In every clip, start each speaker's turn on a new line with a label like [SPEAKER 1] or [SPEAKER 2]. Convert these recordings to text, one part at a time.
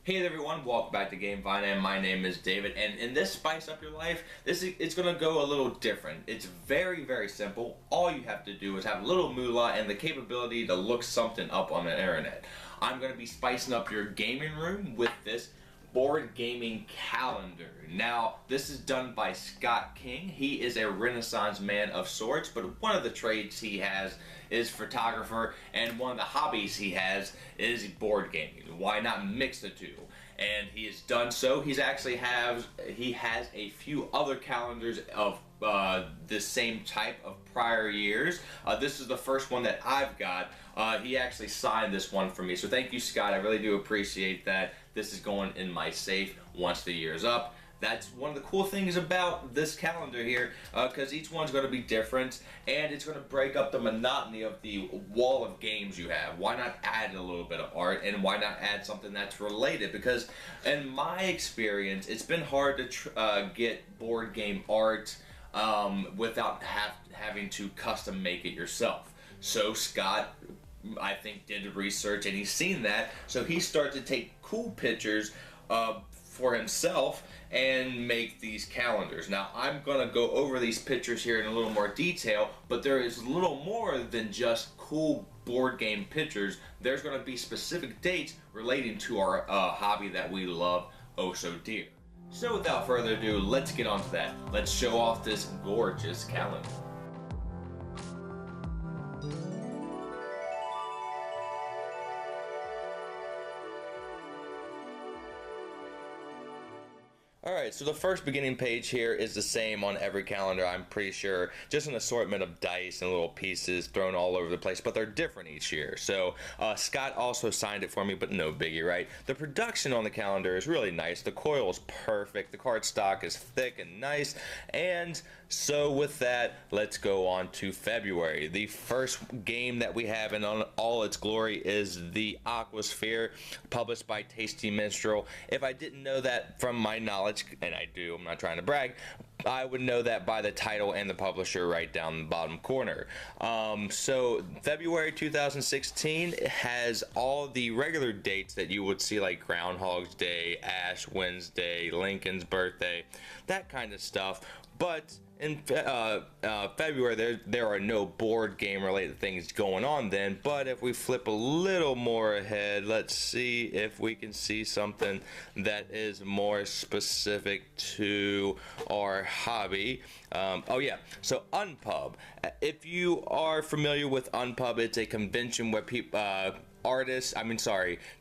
[SPEAKER 1] Hey there everyone, welcome back to GameVine, and my name is David, and in this Spice Up Your Life, it's going to go a little different. It's very, very simple. All you have to do is have a little moolah and the capability to look something up on the internet. I'm going to be spicing up your gaming room with this board gaming calendar. Now, this is done by Scott King. He is a Renaissance man of sorts, but one of the trades he has is photographer, and one of the hobbies he has is board gaming. Why not mix the two? And he has done so. He has a few other calendars of the same type of prior years. This is the first one that I've got. He actually signed this one for me, so thank you, Scott. I really do appreciate that. This is going in my safe once the year's up. That's one of the cool things about this calendar here, because each one's going to be different, and it's going to break up the monotony of the wall of games you have. Why not add a little bit of art, and why not add something that's related? Because in my experience, it's been hard to get board game art without having to custom make it yourself. So Scott, I think, did research, and he's seen that, so he started to take cool pictures for himself and make these calendars. Now, I'm going to go over these pictures here in a little more detail, but there is a little more than just cool board game pictures. There's going to be specific dates relating to our hobby that we love oh so dear. So without further ado, let's get on to that. Let's show off this gorgeous calendar. Alright, so the first beginning page here is the same on every calendar, I'm pretty sure. Just an assortment of dice and little pieces thrown all over the place, but they're different each year. So Scott also signed it for me, but no biggie, right? The production on the calendar is really nice. The coil is perfect. The cardstock is thick and nice. And so with that, let's go on to February. The first game that we have in all its glory is the Aquasphere, published by Tasty Minstrel. If I didn't know that from my knowledge, and I do, I'm not trying to brag, I would know that by the title and the publisher right down the bottom corner. So February 2016 has all the regular dates that you would see, like Groundhog's Day, Ash Wednesday, Lincoln's birthday, that kind of stuff. But in February, there are no board game related things going on then. But if we flip a little more ahead, let's see if we can see something that is more specific to our hobby. Oh yeah, so Unpub. If you are familiar with Unpub, it's a convention where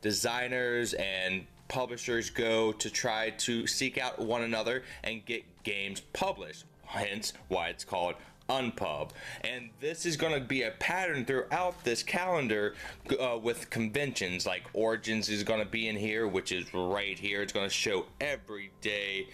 [SPEAKER 1] designers and publishers go to try to seek out one another and get games published, hence why it's called Unpub. And this is going to be a pattern throughout this calendar with conventions. Like Origins is going to be in here, which is right here. It's going to show every day.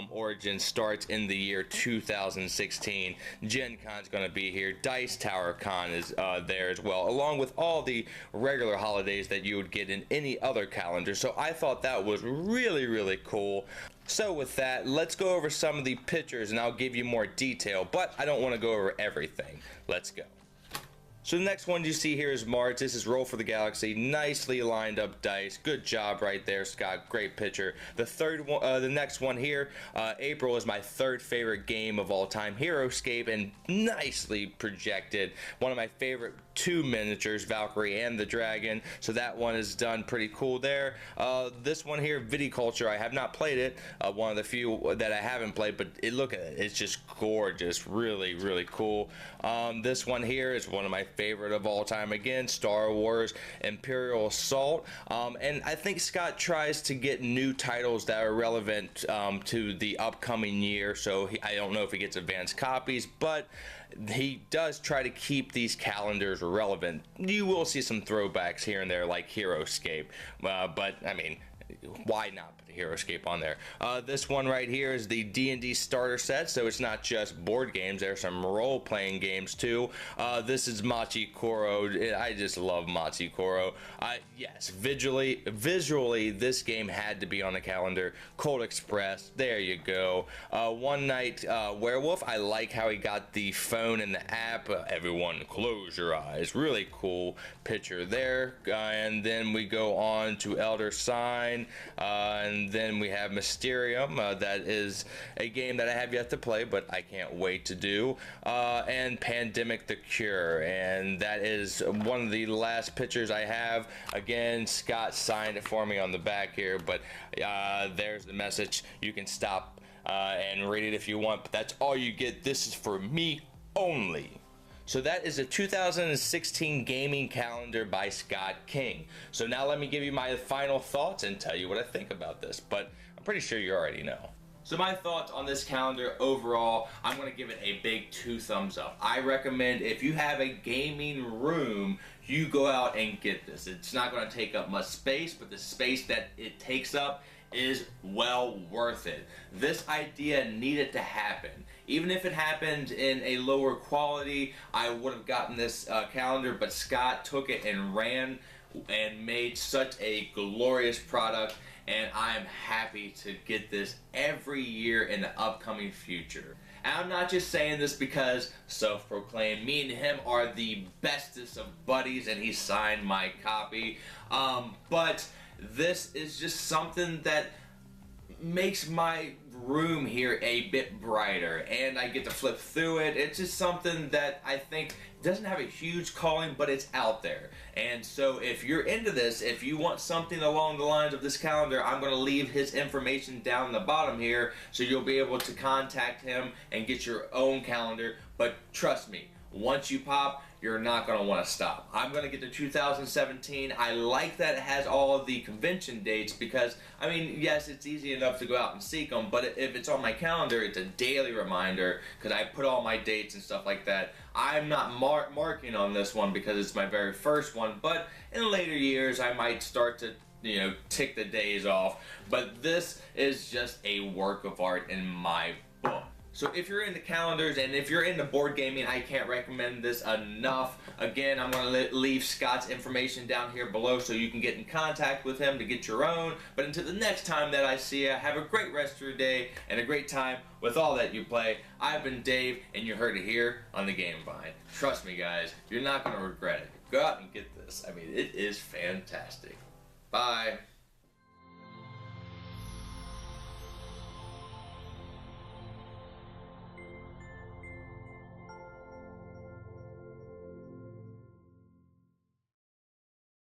[SPEAKER 1] Origins starts in the year 2016. Gen Con's going to be here. Dice Tower Con is there as well, along with all the regular holidays that you would get in any other calendar. So I thought that was really, really cool. So with that, let's go over some of the pictures and I'll give you more detail, but I don't want to go over everything. Let's go. So the next one you see here is March. This is Roll for the Galaxy. Nicely lined up dice. Good job right there, Scott. Great picture. The next one here, April, is my third favorite game of all time, Heroescape, and nicely projected. One of my favorite two miniatures, Valkyrie and the Dragon. So that one is done pretty cool there. This one here, Viticulture, I have not played it. One of the few that I haven't played, but look at it. It's just gorgeous. Really, really cool. This one here is one of my favorite of all time, again, Star Wars Imperial Assault. And I think Scott tries to get new titles that are relevant to the upcoming year. So I don't know if he gets advanced copies, but he does try to keep these calendars relevant. You will see some throwbacks here and there, like Heroescape, but I mean, why not put HeroScape on there. This one right here is the D&D starter set, so it's not just board games. There's some role-playing games too. This is Machi Koro. I just love Machi Koro. Yes, visually, this game had to be on the calendar. Cold Express, there you go. One Night Werewolf, I like how he got the phone and the app. Everyone close your eyes. Really cool picture there. And then we go on to Elder Sign, and then we have Mysterium. That is a game that I have yet to play, but I can't wait to do. And Pandemic: The Cure, and that is one of the last pictures I have. Again, Scott signed it for me on the back here, but there's the message. You can stop and read it if you want, but that's all you get. This is for me only. So that is a 2016 gaming calendar by Scott King. So now let me give you my final thoughts and tell you what I think about this, but I'm pretty sure you already know. So my thoughts on this calendar overall, I'm going to give it a big 2 thumbs up. I recommend if you have a gaming room, you go out and get this. It's not going to take up much space, but the space that it takes up is well worth it. This idea needed to happen. Even if it happened in a lower quality, I would have gotten this calendar, but Scott took it and ran and made such a glorious product, and I am happy to get this every year in the upcoming future. And I'm not just saying this because self-proclaimed, me and him are the bestest of buddies and he signed my copy, but this is just something that makes my room here a bit brighter, and I get to flip through it. It's just something that I think doesn't have a huge calling, but it's out there. And so if you're into this, if you want something along the lines of this calendar, I'm going to leave his information down the bottom here so you'll be able to contact him and get your own calendar. But trust me, once you pop, you're not going to want to stop. I'm going to get to 2017. I like that it has all of the convention dates because, I mean, yes, it's easy enough to go out and seek them, but if it's on my calendar, it's a daily reminder because I put all my dates and stuff like that. I'm not marking on this one because it's my very first one, but in later years, I might start to, you know, tick the days off. But this is just a work of art in my book. So if you're into calendars and if you're into board gaming, I can't recommend this enough. Again, I'm going to leave Scott's information down here below so you can get in contact with him to get your own. But until the next time that I see you, have a great rest of your day and a great time with all that you play. I've been Dave, and you heard it here on the Game Vine. Trust me, guys, you're not going to regret it. Go out and get this. I mean, it is fantastic. Bye.